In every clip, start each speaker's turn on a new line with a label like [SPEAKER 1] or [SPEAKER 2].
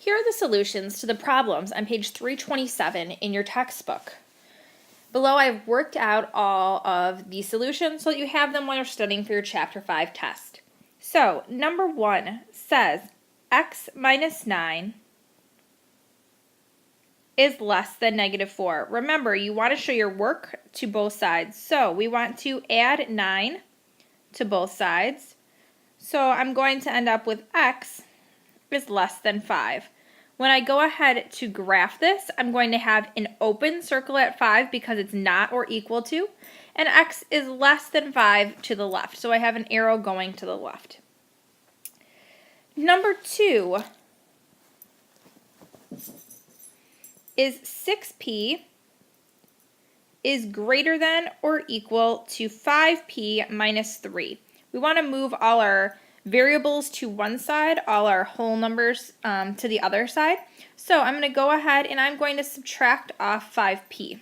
[SPEAKER 1] Here are the solutions to the problems on page 327 in your textbook. Below, I've worked out all of the solutions so that you have them when you're studying for your Chapter 5 test. So, number 1 says x minus 9 is less than negative 4. Remember, you want to show your work to both sides. So, we want to add 9 to both sides. So, I'm going to end up with x is less than 5. When I go ahead to graph this, I'm going to have an open circle at 5 because it's not or equal to, and x is less than 5 to the left. So I have an arrow going to the left. Number 2 is 6p is greater than or equal to 5p minus 3. We want to move all our variables to one side, all our whole numbers to the other side. So I'm going to go ahead and I'm going to subtract off 5p.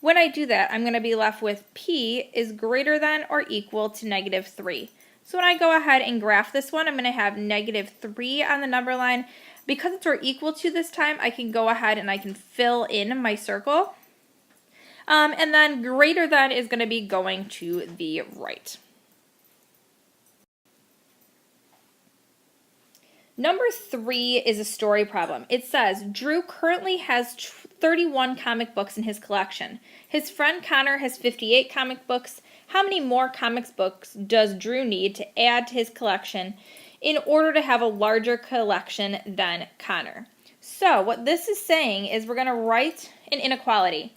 [SPEAKER 1] When I do that, I'm going to be left with p is greater than or equal to negative 3. So when I go ahead and graph this one, I'm going to have negative 3 on the number line. Because it's or equal to this time, I can go ahead and I can fill in my circle. And then greater than is going to be going to the right. Number 3 is a story problem. It says, Drew currently has 31 comic books in his collection. His friend Connor has 58 comic books. How many more comic books does Drew need to add to his collection in order to have a larger collection than Connor? So what this is saying is we're going to write an inequality.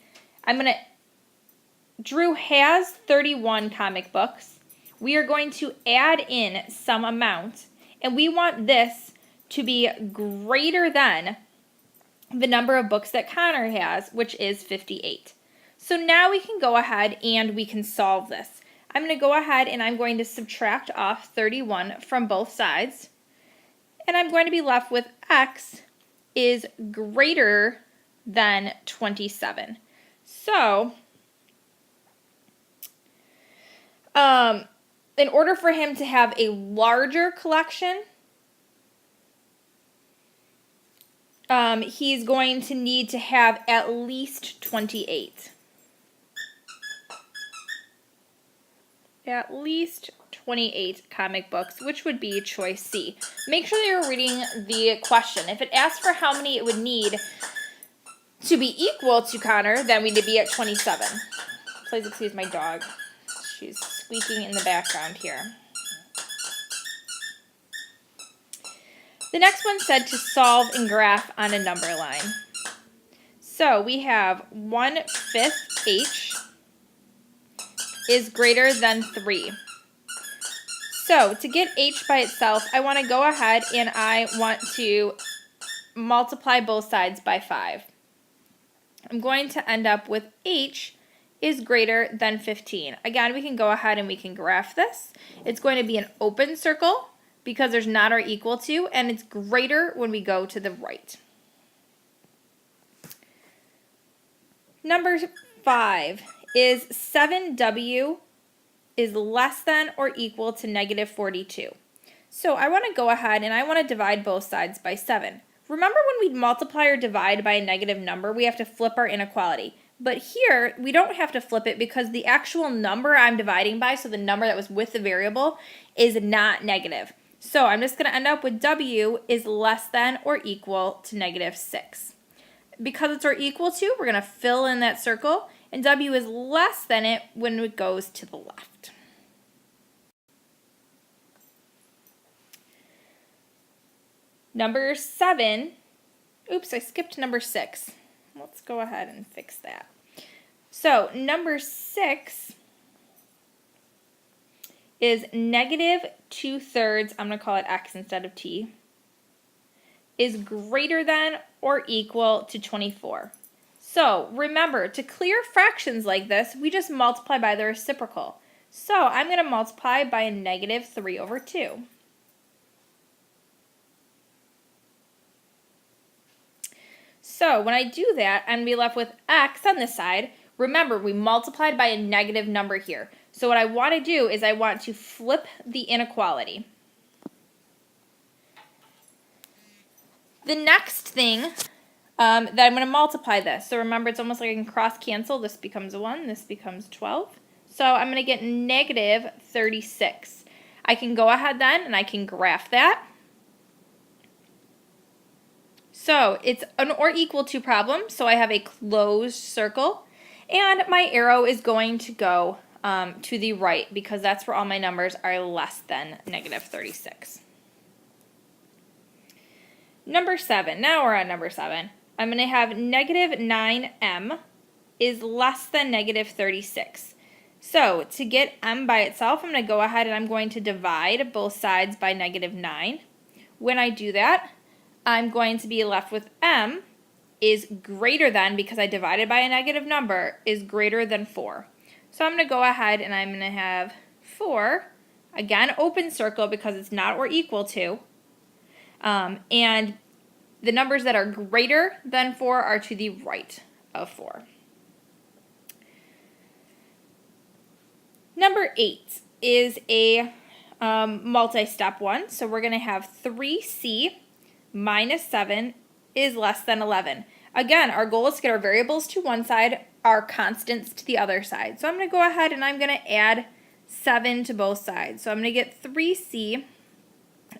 [SPEAKER 1] Drew has 31 comic books. We are going to add in some amount, and we want this to be greater than the number of books that Connor has, which is 58. So now we can go ahead and we can solve this. I'm going to go ahead and I'm going to subtract off 31 from both sides, and I'm going to be left with x is greater than 27. So, in order for him to have a larger collection, he's going to need to have at least 28. At least 28 comic books, which would be choice C. Make sure that you're reading the question. If it asks for how many it would need to be equal to Connor, then we'd be at 27. Please excuse my dog. She's squeaking in the background here. The next one said to solve and graph on a number line. So we have 1/5 h is greater than 3. So to get h by itself, I want to go ahead and I want to multiply both sides by 5. I'm going to end up with h is greater than 15. Again, we can go ahead and we can graph this. It's going to be an open circle because there's not or equal to, and it's greater when we go to the right. Number 5 is 7w is less than or equal to negative 42. So I want to go ahead and I want to divide both sides by 7. Remember when we multiply or divide by a negative number, we have to flip our inequality. But here, we don't have to flip it because the actual number I'm dividing by, so the number that was with the variable, is not negative. So I'm just going to end up with w is less than or equal to negative 6. Because it's or equal to, we're going to fill in that circle, and w is less than it when it goes to the left. Number 7, oops, I skipped number 6. Let's go ahead and fix that. So number 6 is negative 2/3, I'm going to call it x instead of t, is greater than or equal to 24. So remember, to clear fractions like this, we just multiply by the reciprocal. So I'm going to multiply by a negative 3/2. So when I do that, I'm going to be left with x on this side. Remember, we multiplied by a negative number here. So what I want to do is I want to flip the inequality. The next thing that I'm going to multiply this. So remember, it's almost like I can cross cancel. This becomes a 1. This becomes 12. So I'm going to get negative 36. I can go ahead then and I can graph that. So it's an or equal to problem. So I have a closed circle. And my arrow is going to go to the right because that's where all my numbers are less than negative 36. Number 7. Now we're on number 7. I'm going to have negative 9m is less than negative 36. So to get m by itself, I'm going to go ahead and I'm going to divide both sides by negative 9. When I do that, I'm going to be left with m is greater than, because I divided by a negative number, is greater than 4. So I'm going to go ahead and I'm going to have 4, again, open circle because it's not or equal to, and the numbers that are greater than 4 are to the right of 4. Number 8 is a multi-step one. So we're going to have 3c minus 7 is less than 11. Again, our goal is to get our variables to one side, our constants to the other side. So I'm going to go ahead and I'm going to add 7 to both sides. So I'm going to get 3c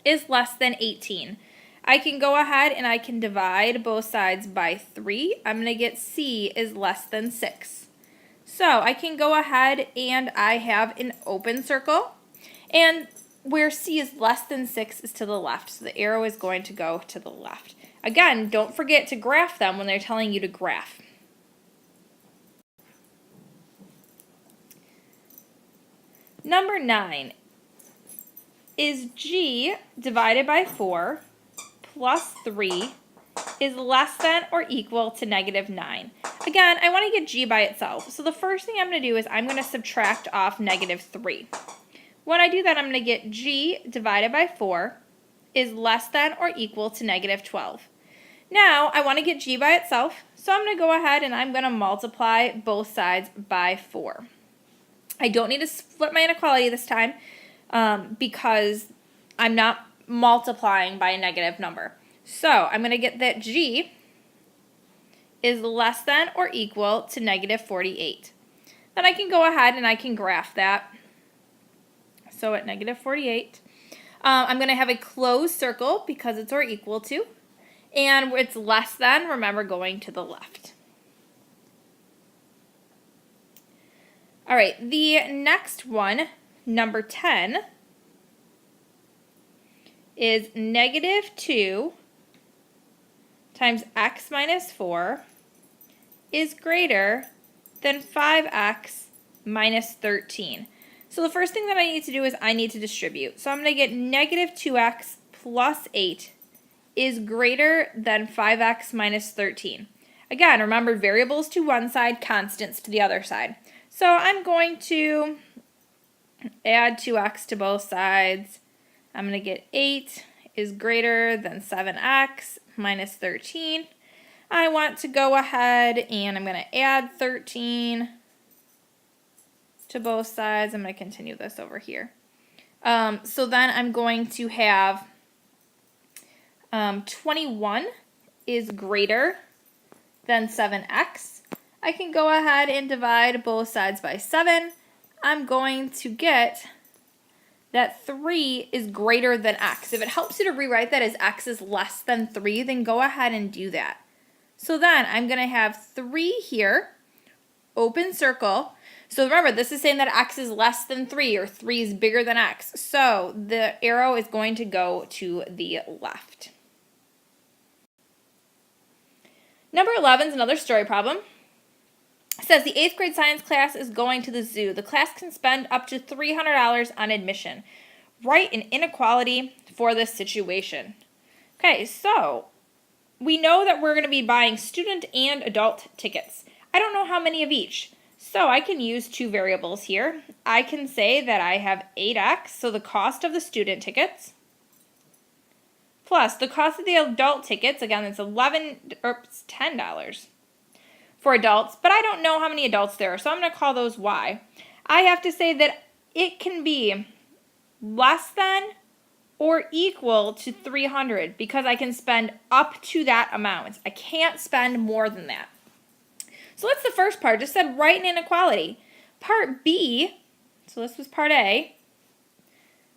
[SPEAKER 1] is less than 18. I can go ahead and I can divide both sides by 3. I'm going to get c is less than 6. So I can go ahead and I have an open circle, and where c is less than 6 is to the left. So the arrow is going to go to the left. Again, don't forget to graph them when they're telling you to graph. Number 9 is g divided by 4 plus 3 is less than or equal to negative 9. Again, I want to get g by itself. So the first thing I'm going to do is I'm going to subtract off negative 3. When I do that, I'm going to get g divided by 4 is less than or equal to negative 12. Now, I want to get g by itself, so I'm going to go ahead and I'm going to multiply both sides by 4. I don't need to flip my inequality this time because I'm not multiplying by a negative number. So I'm going to get that g is less than or equal to negative 48. Then I can go ahead and I can graph that. So at negative 48, I'm going to have a closed circle because it's or equal to, and it's less than, remember, going to the left. All right, the next one, number 10, is negative 2 times x minus 4 is greater than 5x minus 13. So the first thing that I need to do is I need to distribute. So I'm going to get negative 2x plus 8 is greater than 5x minus 13. Again, remember, variables to one side, constants to the other side. So I'm going to add 2x to both sides. I'm going to get 8 is greater than 7x minus 13. I want to go ahead and I'm going to add 13 to both sides. I'm going to continue this over here. So then I'm going to have 21 is greater than 7x. I can go ahead and divide both sides by 7. I'm going to get that 3 is greater than x. If it helps you to rewrite that as x is less than 3, then go ahead and do that. So then I'm going to have 3 here, open circle. So remember, this is saying that x is less than 3 or 3 is bigger than x. So the arrow is going to go to the left. Number 11 is another story problem. It says the 8th grade science class is going to the zoo. The class can spend up to $300 on admission. Write an inequality for this situation. Okay, so we know that we're going to be buying student and adult tickets. I don't know how many of each. So I can use two variables here. I can say that I have 8x, so the cost of the student tickets, plus the cost of the adult tickets. Again, it's $10 for adults, but I don't know how many adults there are, so I'm going to call those y. I have to say that it can be less than or equal to 300 because I can spend up to that amount. I can't spend more than that. So that's the first part. Just said write an inequality. Part B, so this was part A.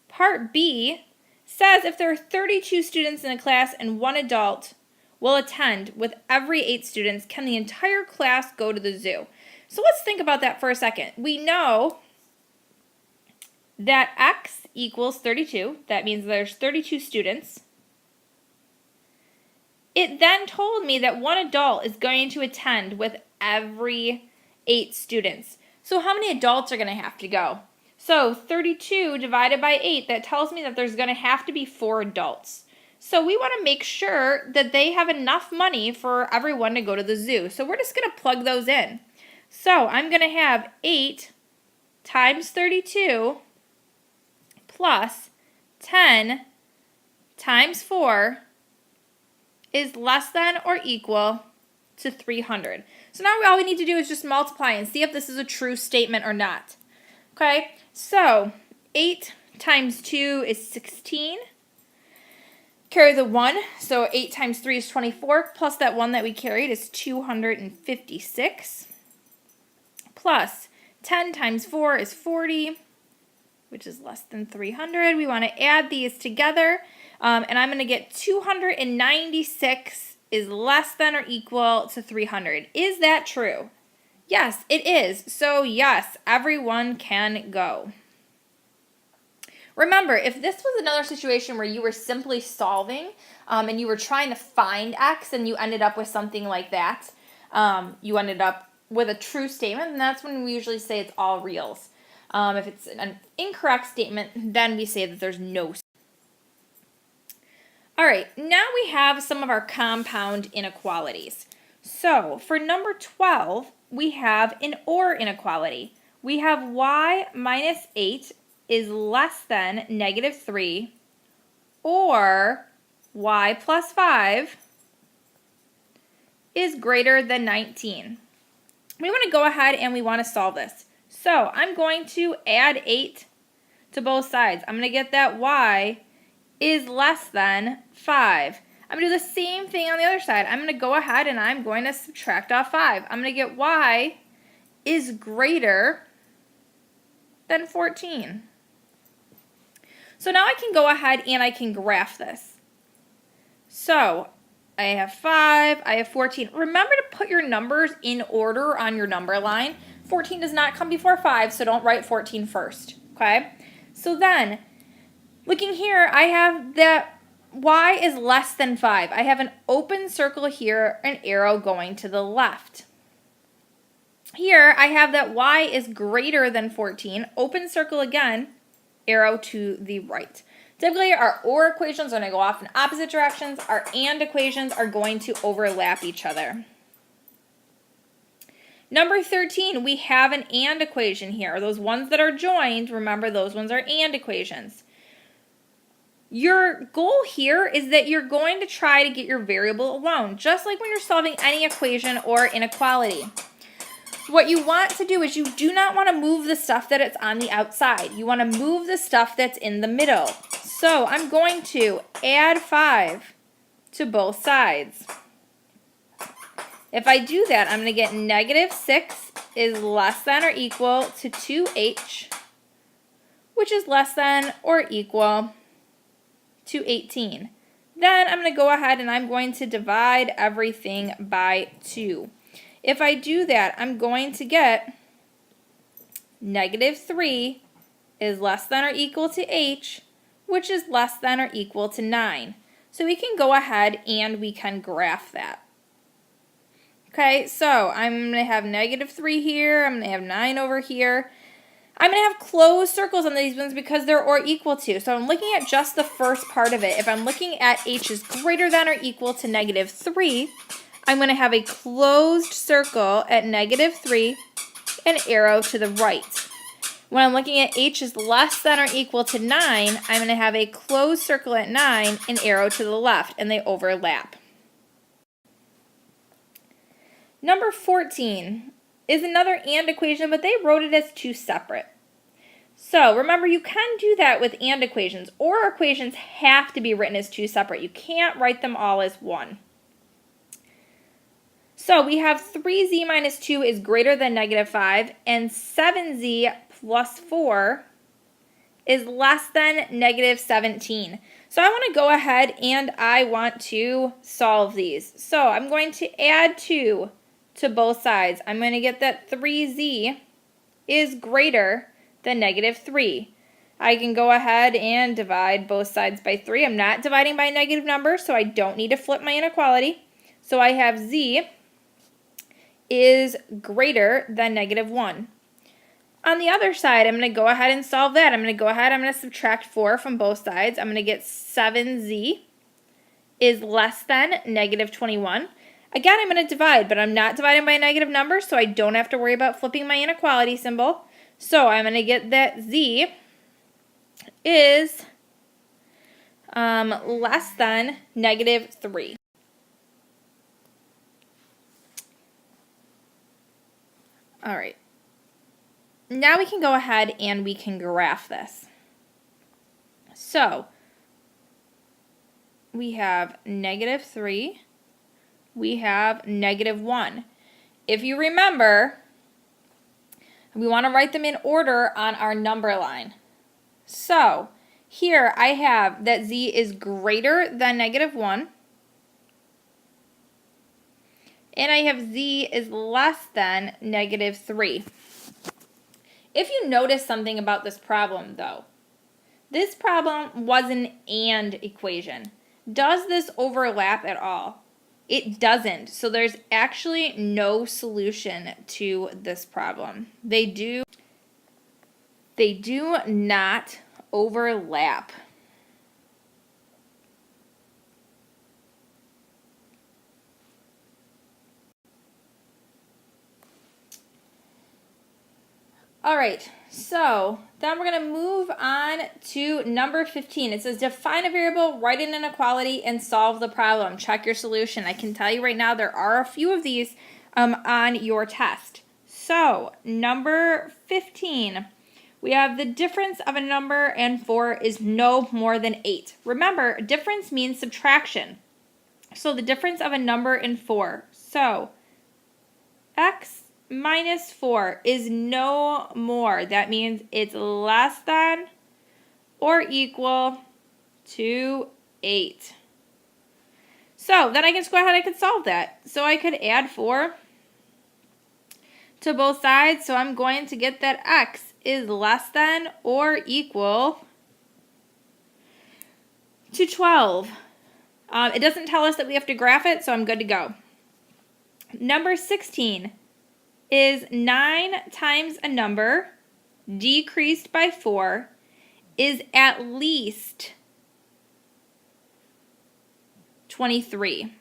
[SPEAKER 1] Part B says if there are 32 students in a class and one adult will attend with every 8 students, can the entire class go to the zoo? So let's think about that for a second. We know that X equals 32. That means there's 32 students. It then told me that one adult is going to attend with every 8 students. So how many adults are going to have to go? So 32 divided by 8, that tells me that there's going to have to be 4 adults. So we want to make sure that they have enough money for everyone to go to the zoo. So we're just going to plug those in. So I'm going to have 8 times 32 plus 10 times 4 is less than or equal to 300. So now all we need to do is just multiply and see if this is a true statement or not. Okay, so 8 times 2 is 16. Carry the 1, so 8 times 3 is 24, plus that 1 that we carried is 256, plus 10 times 4 is 40, which is less than 300. We want to add these together, and I'm going to get 296 is less than or equal to 300. Is that true? Yes, it is. So yes, everyone can go. Remember, if this was another situation where you were simply solving and you were trying to find X and you ended up with something like that, you ended up with a true statement, and that's when we usually say it's all reals. If it's an incorrect statement, then we say that there's no. All right, now we have some of our compound inequalities. So for number 12, we have an or inequality. We have y minus 8 is less than negative 3, or y plus 5 is greater than 19. We want to go ahead and we want to solve this. So I'm going to add 8 to both sides. I'm going to get that y is less than 5. I'm going to do the same thing on the other side. I'm going to go ahead and I'm going to subtract off 5. I'm going to get y is greater than 14. So now I can go ahead and I can graph this. So I have 5, I have 14. Remember to put your numbers in order on your number line. 14 does not come before 5, so don't write 14 first, okay? So then, looking here, I have that y is less than 5. I have an open circle here, an arrow going to the left. Here, I have that y is greater than 14, open circle again, arrow to the right. Typically, our OR equations are going to go off in opposite directions. Our AND equations are going to overlap each other. Number 13, we have an AND equation here. Those ones that are joined, remember those ones are AND equations. Your goal here is that you're going to try to get your variable alone, just like when you're solving any equation or inequality. What you want to do is you do not want to move the stuff that it's on the outside. You want to move the stuff that's in the middle. So I'm going to add 5 to both sides. If I do that, I'm going to get negative 6 is less than or equal to 2h, which is less than or equal to 18. Then I'm going to go ahead and I'm going to divide everything by 2. If I do that, I'm going to get negative 3 is less than or equal to h, which is less than or equal to 9. So we can go ahead and we can graph that. Okay, so I'm going to have negative 3 here. I'm going to have 9 over here. I'm going to have closed circles on these ones because they're or equal to. So I'm looking at just the first part of it. If I'm looking at h is greater than or equal to negative 3, I'm going to have a closed circle at negative 3, an arrow to the right. When I'm looking at h is less than or equal to 9, I'm going to have a closed circle at 9, an arrow to the left, and they overlap. Number 14 is another AND equation, but they wrote it as 2 separate. So remember, you can do that with and equations, or equations have to be written as two separate. You can't write them all as one. So we have 3z minus 2 is greater than negative 5, and 7z plus 4 is less than negative 17. So I want to go ahead and I want to solve these. So I'm going to add 2 to both sides. I'm going to get that 3z is greater than negative 3. I can go ahead and divide both sides by 3. I'm not dividing by a negative number, so I don't need to flip my inequality. So I have z is greater than negative 1. On the other side, I'm going to go ahead and solve that. I'm going to subtract 4 from both sides. I'm going to get 7z is less than negative 21. Again, I'm going to divide, but I'm not dividing by a negative number, so I don't have to worry about flipping my inequality symbol. So I'm going to get that z is less than negative 3. All right. Now we can go ahead and we can graph this. So we have negative 3. We have negative 1. If you remember, we want to write them in order on our number line. So here I have that z is greater than negative 1. And I have z is less than negative 3. If you notice something about this problem, though, this problem was an and equation. Does this overlap at all? It doesn't. So there's actually no solution to this problem. They do not overlap. All right, so then we're going to move on to number 15. It says define a variable, write an inequality, and solve the problem. Check your solution. I can tell you right now there are a few of these on your test. So number 15, we have the difference of a number and 4 is no more than 8. Remember, difference means subtraction. So the difference of a number and 4. So x minus 4 is no more. That means it's less than or equal to 8. So then I can just go ahead and I can solve that. So I could add 4 to both sides. So I'm going to get that x is less than or equal to 12. It doesn't tell us that we have to graph it, so I'm good to go. Number 16 is 9 times a number decreased by 4 is at least 23.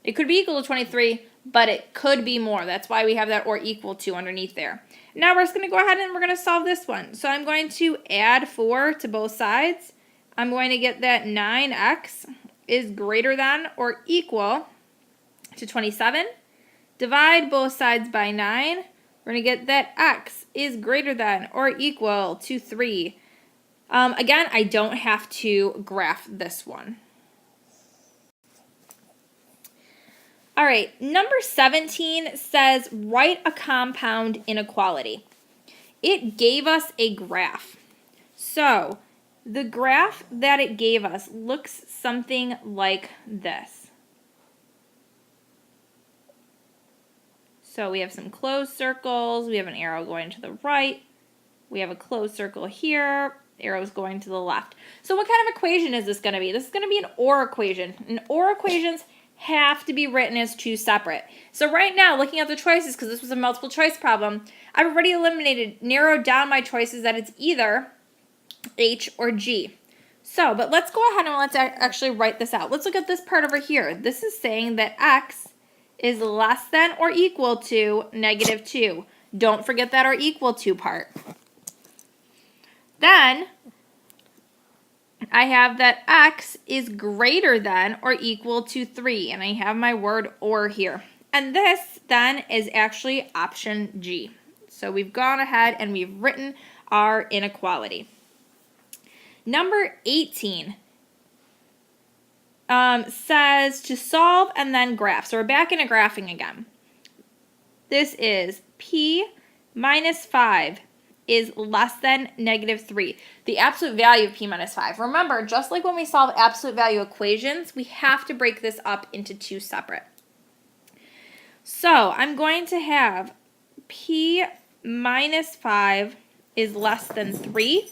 [SPEAKER 1] It could be equal to 23, but it could be more. That's why we have that or equal to underneath there. Now we're just going to go ahead and we're going to solve this one. So I'm going to add 4 to both sides. I'm going to get that 9x is greater than or equal to 27. Divide both sides by 9. We're going to get that x is greater than or equal to 3. Again, I don't have to graph this one. All right, number 17 says write a compound inequality. It gave us a graph. So the graph that it gave us looks something like this. So we have some closed circles, we have an arrow going to the right, we have a closed circle here, arrows going to the left. So what kind of equation is this going to be? This is going to be an OR equation. And OR equations have to be written as two separate. So right now, looking at the choices, because this was a multiple choice problem, I've already narrowed down my choices that it's either H or G. So, but let's go ahead and let's actually write this out. Let's look at this part over here. This is saying that x is less than or equal to negative 2. Don't forget that or equal to part. Then I have that x is greater than or equal to 3, and I have my word or here. And this then is actually option G. So we've gone ahead and we've written our inequality. Number 18 says to solve and then graph. So we're back into graphing again. This is P minus 5 is less than negative 3. The absolute value of P minus 5. Remember, just like when we solve absolute value equations, we have to break this up into two separate. So I'm going to have P minus 5 is less than 3.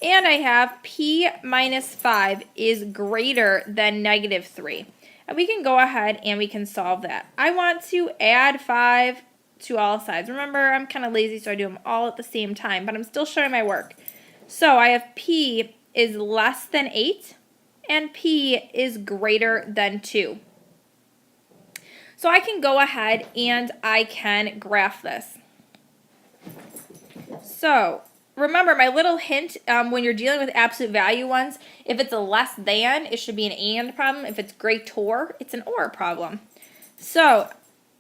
[SPEAKER 1] And I have P minus 5 is greater than negative 3. And we can go ahead and we can solve that. I want to add 5 to all sides. Remember, I'm kind of lazy, so I do them all at the same time, but I'm still showing my work. So I have P is less than 8, and P is greater than 2. So I can go ahead and I can graph this. So remember, my little hint, when you're dealing with absolute value ones, if it's a less than, it should be an and problem. If it's greater, it's an or problem. So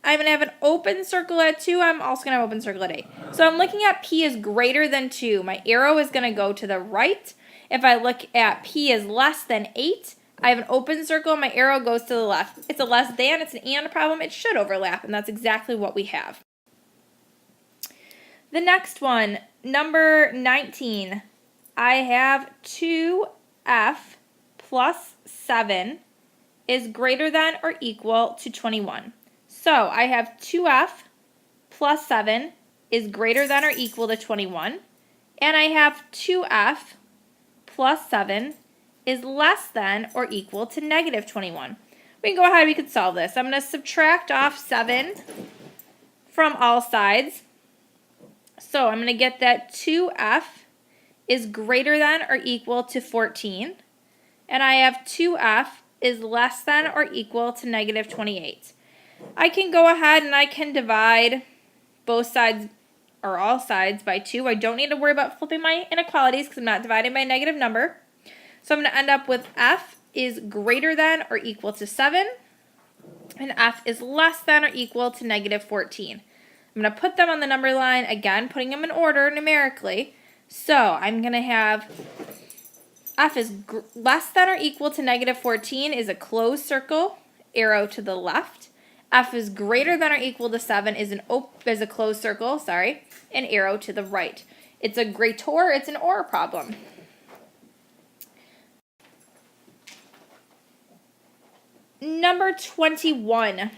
[SPEAKER 1] I'm going to have an open circle at 2. I'm also going to have an open circle at 8. So I'm looking at P is greater than 2. My arrow is going to go to the right. If I look at P is less than 8, I have an open circle. My arrow goes to the left. It's a less than. It's an and problem. It should overlap, and that's exactly what we have. The next one, number 19, I have 2F plus 7 is greater than or equal to 21. So I have 2F plus 7 is greater than or equal to 21. And I have 2F plus 7 is less than or equal to negative 21. We can go ahead and we can solve this. I'm going to subtract off 7 from all sides. So I'm going to get that 2F is greater than or equal to 14. And I have 2F is less than or equal to negative 28. I can go ahead and I can divide both sides or all sides by 2. I don't need to worry about flipping my inequalities because I'm not dividing by a negative number. So I'm going to end up with F is greater than or equal to 7. And F is less than or equal to negative 14. I'm going to put them on the number line, again, putting them in order numerically. So I'm going to have F is less than or equal to negative 14 is a closed circle, arrow to the left. F is greater than or equal to 7 is a closed circle, an arrow to the right. It's a greater, it's an or problem. Number 21.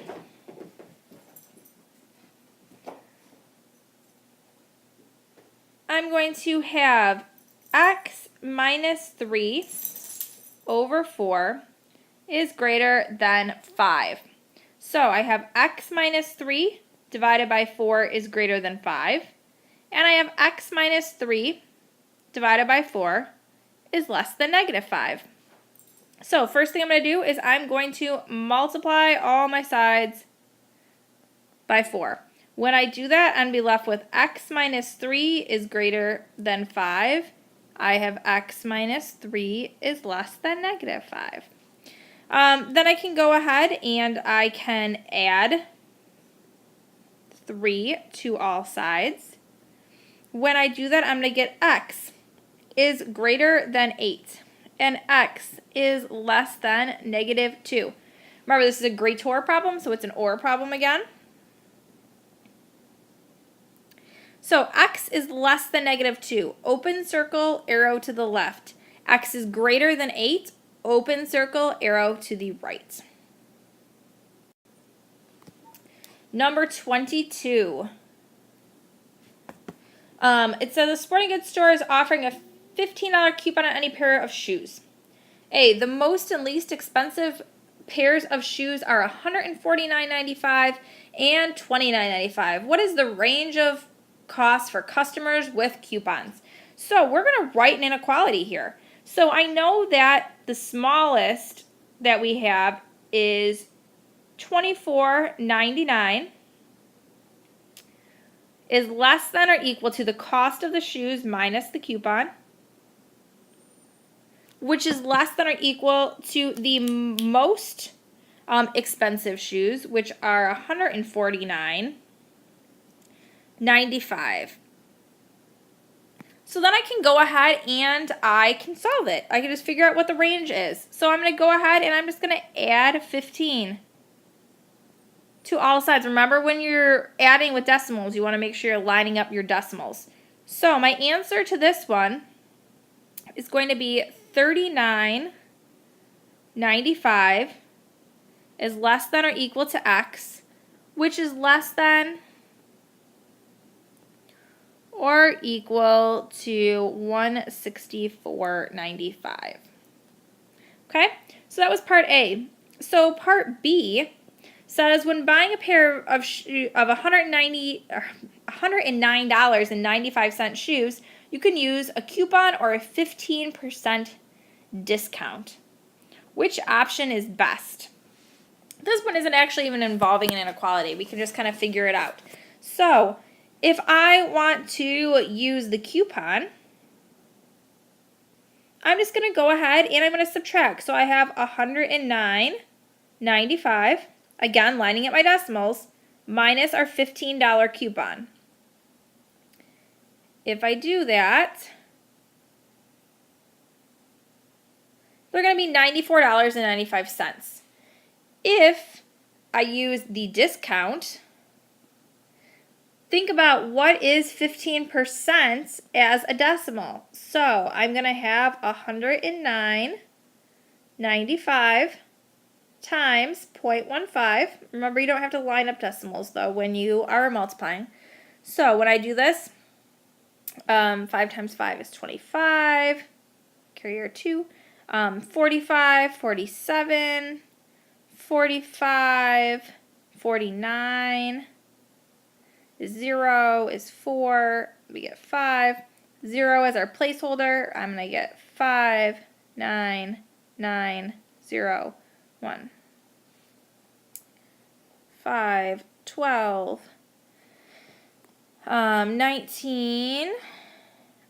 [SPEAKER 1] I'm going to have x minus 3 over 4 is greater than 5. So I have x minus 3 divided by 4 is greater than 5. And I have x minus 3 divided by 4 is less than negative 5. So first thing I'm going to do is I'm going to multiply all my sides by 4. When I do that, I'm going to be left with x minus 3 is greater than 5. I have x minus 3 is less than negative 5. Then I can go ahead and I can add 3 to all sides. When I do that, I'm going to get x is greater than 8. And x is less than negative 2. Remember, this is a greater problem, so it's an or problem again. So x is less than negative 2. Open circle, arrow to the left. X is greater than 8. Open circle, arrow to the right. Number 22. It says a sporting goods store is offering a $15 coupon on any pair of shoes. A, the most and least expensive pairs of shoes are $149.95 and $29.95. What is the range of costs for customers with coupons? So we're going to write an inequality here. So I know that the smallest that we have is $24.99 is less than or equal to the cost of the shoes minus the coupon, which is less than or equal to the most expensive shoes, which are $149.95. So then I can go ahead and I can solve it. I can just figure out what the range is. So I'm going to go ahead and I'm just going to add 15 to all sides. Remember, when you're adding with decimals, you want to make sure you're lining up your decimals. So my answer to this one is going to be 39.95 is less than or equal to x, which is less than or equal to 164.95. Okay, so that was part A. So part B says when buying a pair of $109.95 shoes, you can use a coupon or a 15% discount. Which option is best? This one isn't actually even involving an inequality. We can just kind of figure it out. So if I want to use the coupon, I'm just going to go ahead and I'm going to subtract. So I have $109.95, again lining up my decimals, minus our $15 coupon. If I do that, they're going to be $94.95. If I use the discount, think about what is 15% as a decimal. So I'm going to have $109.95 times 0.15. Remember, you don't have to line up decimals, though, when you are multiplying. So when I do this, 5 times 5 is 25. Carry your 2. 45, 47, 45, 49. 0 is 4. We get 5. 0 as our placeholder. I'm going to get 5, 9, 9, 0, 1. 5, 12, 19,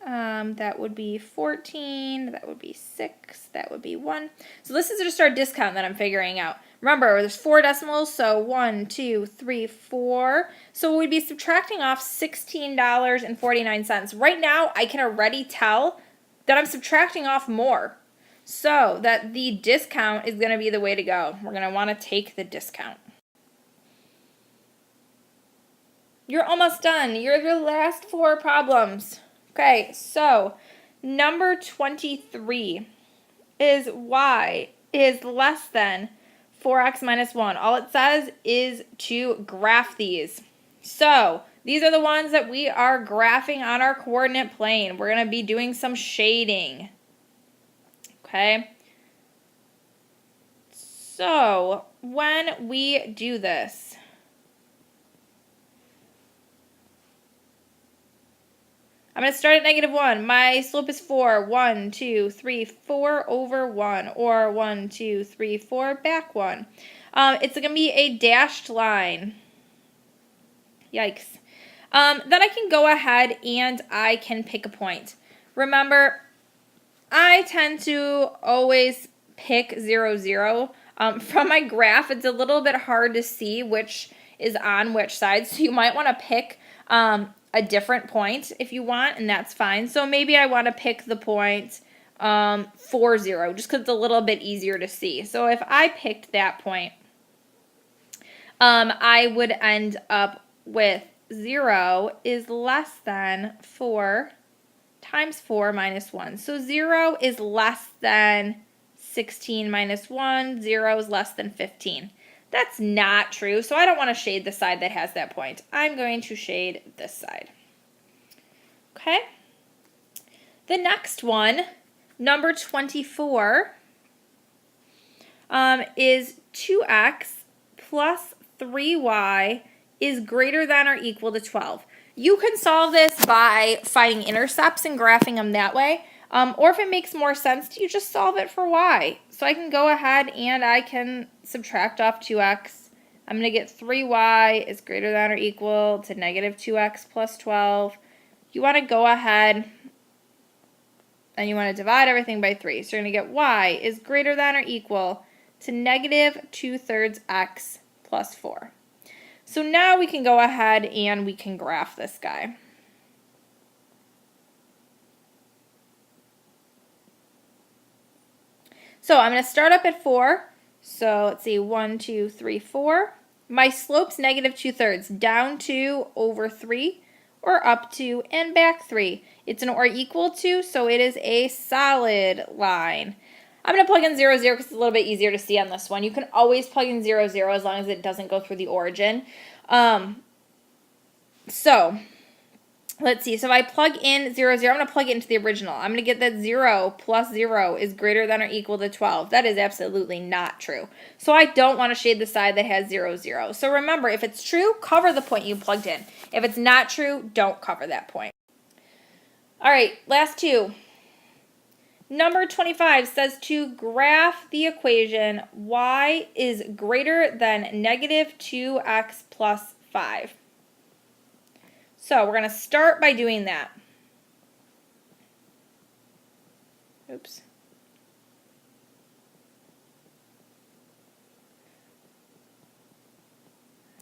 [SPEAKER 1] that would be 14, that would be 6, that would be 1. So this is just our discount that I'm figuring out. Remember, there's 4 decimals, so 1, 2, 3, 4. So we'd be subtracting off $16.49. Right now, I can already tell that I'm subtracting off more. So that the discount is going to be the way to go. We're going to want to take the discount. You're almost done. You're the last 4 problems. Okay, so number 23 is y is less than 4x minus 1. All it says is to graph these. So these are the ones that we are graphing on our coordinate plane. We're going to be doing some shading. Okay. So when we do this, I'm going to start at -1. My slope is 4. 1, 2, 3, 4 over 1. Or 1, 2, 3, 4, back 1. It's going to be a dashed line. Yikes. Then I can go ahead and I can pick a point. Remember, I tend to always pick 0, 0. From my graph, it's a little bit hard to see which is on which side, so you might want to pick a different point if you want, and that's fine. So maybe I want to pick the point 4, 0, just because it's a little bit easier to see. So if I picked that point, I would end up with 0 is less than 4 times 4 minus 1. So 0 is less than 16 minus 1. 0 is less than 15. That's not true, so I don't want to shade the side that has that point. I'm going to shade this side. Okay? The next one, number 24, is 2x plus 3y is greater than or equal to 12. You can solve this by finding intercepts and graphing them that way. Or if it makes more sense, you just solve it for y. So I can go ahead and I can subtract off 2x. I'm going to get 3y is greater than or equal to negative 2x plus 12. You want to go ahead and you want to divide everything by 3. So you're going to get y is greater than or equal to negative 2/3 x plus 4. So now we can go ahead and we can graph this guy. So I'm going to start up at 4. So let's see, 1, 2, 3, 4. My slope's negative 2/3, down 2 over 3, or up 2 and back 3. It's an or equal to, so it is a solid line. I'm going to plug in 0, 0 because it's a little bit easier to see on this one. You can always plug in 0, 0 as long as it doesn't go through the origin. So let's see. So if I plug in 0, 0, I'm going to plug it into the original. I'm going to get that 0 plus 0 is greater than or equal to 12. That is absolutely not true. So I don't want to shade the side that has 0, 0. So remember, if it's true, cover the point you plugged in. If it's not true, don't cover that point. All right, last two. Number 25 says to graph the equation y is greater than negative 2x plus 5. So we're going to start by doing that. Oops.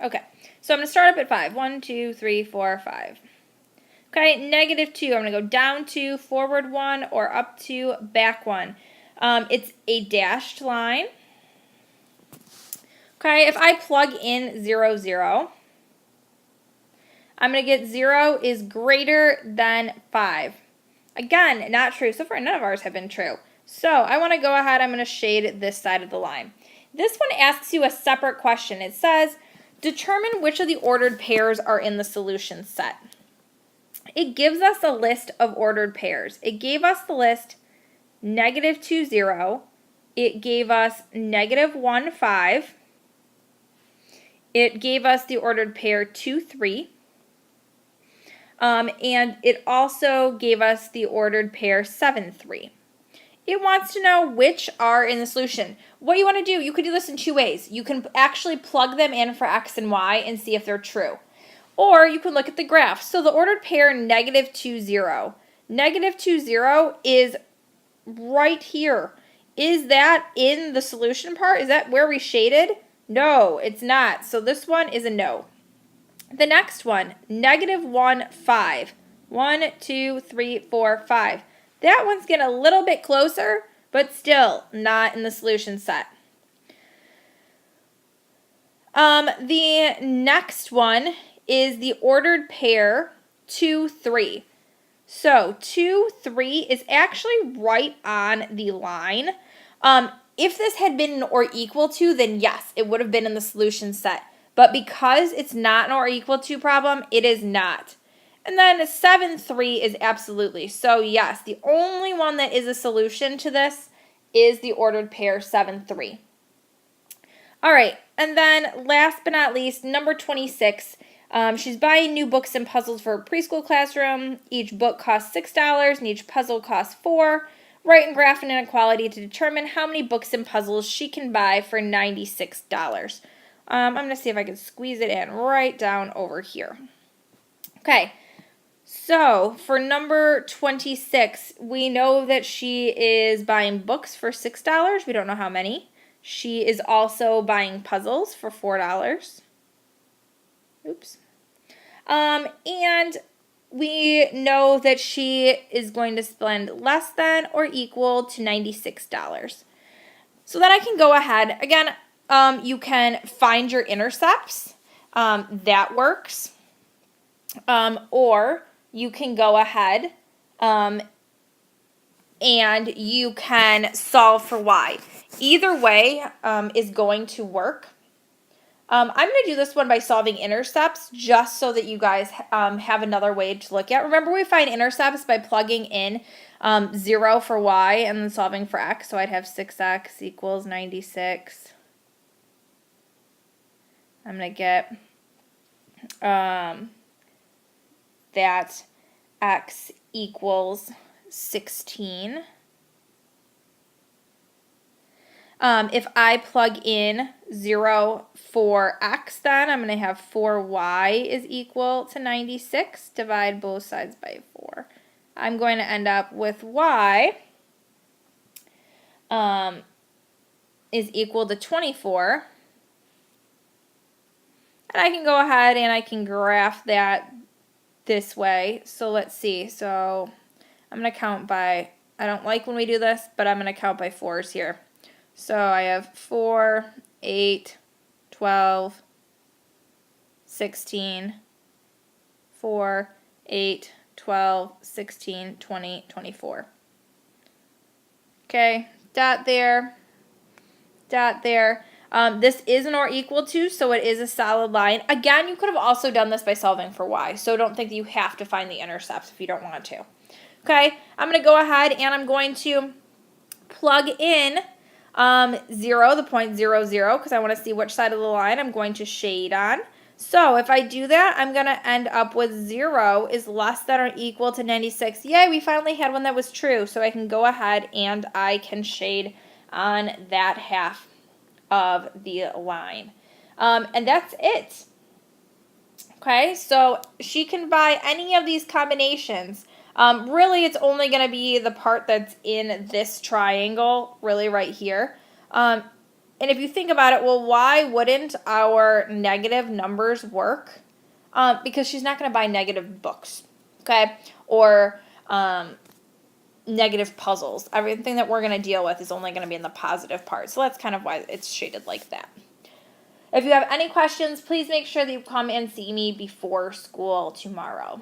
[SPEAKER 1] Okay, so I'm going to start up at 5. 1, 2, 3, 4, 5. Okay, negative 2. I'm going to go down 2, forward 1, or up 2, back 1. It's a dashed line. Okay, if I plug in 0, 0, I'm going to get 0 is greater than 5. Again, not true. So far, none of ours have been true. So I want to go ahead. I'm going to shade this side of the line. This one asks you a separate question. It says, determine which of the ordered pairs are in the solution set. It gives us a list of ordered pairs. It gave us the list negative 2, 0. It gave us negative 1, 5. It gave us the ordered pair 2, 3. And it also gave us the ordered pair 7, 3. It wants to know which are in the solution. What you want to do, you could do this in two ways. You can actually plug them in for x and y and see if they're true. Or you can look at the graph. So the ordered pair negative 2, 0. Negative 2, 0 is right here. Is that in the solution part? Is that where we shaded? No, it's not. So this one is a no. The next one, negative 1, 5. 1, 2, 3, 4, 5. That one's getting a little bit closer, but still not in the solution set. The next one is the ordered pair 2, 3. So 2, 3 is actually right on the line. If this had been an or equal to, then yes, it would have been in the solution set. But because it's not an or equal to problem, it is not. And then 7, 3 is absolutely. So yes, the only one that is a solution to this is the ordered pair 7, 3. All right, and then last but not least, number 26. She's buying new books and puzzles for her preschool classroom. Each book costs $6 and each puzzle costs $4. Write and graph an inequality to determine how many books and puzzles she can buy for $96. I'm going to see if I can squeeze it in right down over here. Okay, so for number 26, we know that she is buying books for $6. We don't know how many. She is also buying puzzles for $4. Oops. And we know that she is going to spend less than or equal to $96. So then I can go ahead. Again, you can find your intercepts. That works. Or you can go ahead and you can solve for y. Either way is going to work. I'm going to do this one by solving intercepts just so that you guys have another way to look at. Remember, we find intercepts by plugging in 0 for y and then solving for x. So I'd have 6x equals 96. I'm going to get that x equals 16. If I plug in 0 for x, then I'm going to have 4y is equal to 96. Divide both sides by 4. I'm going to end up with y. is equal to 24. And I can go ahead and I can graph that this way. So let's see. So I'm going to count by, I don't like when we do this, but I'm going to count by 4s here. So I have 4, 8, 12, 16, 4, 8, 12, 16, 20, 24. Okay, dot there, dot there. This is an or equal to, so it is a solid line. Again, you could have also done this by solving for y, so don't think that you have to find the intercepts if you don't want to. Okay, I'm going to go ahead and I'm going to plug in 0, the point 0, 0, because I want to see which side of the line I'm going to shade on. So if I do that, I'm going to end up with 0 is less than or equal to 96. Yay, we finally had one that was true. So I can go ahead and I can shade on that half of the line. And that's it. Okay, so she can buy any of these combinations. Really, it's only going to be the part that's in this triangle, really right here. And if you think about it, well, why wouldn't our negative numbers work? Because she's not going to buy negative books, okay? Or negative puzzles. Everything that we're going to deal with is only going to be in the positive part. So that's kind of why it's shaded like that. If you have any questions, please make sure that you come and see me before school tomorrow.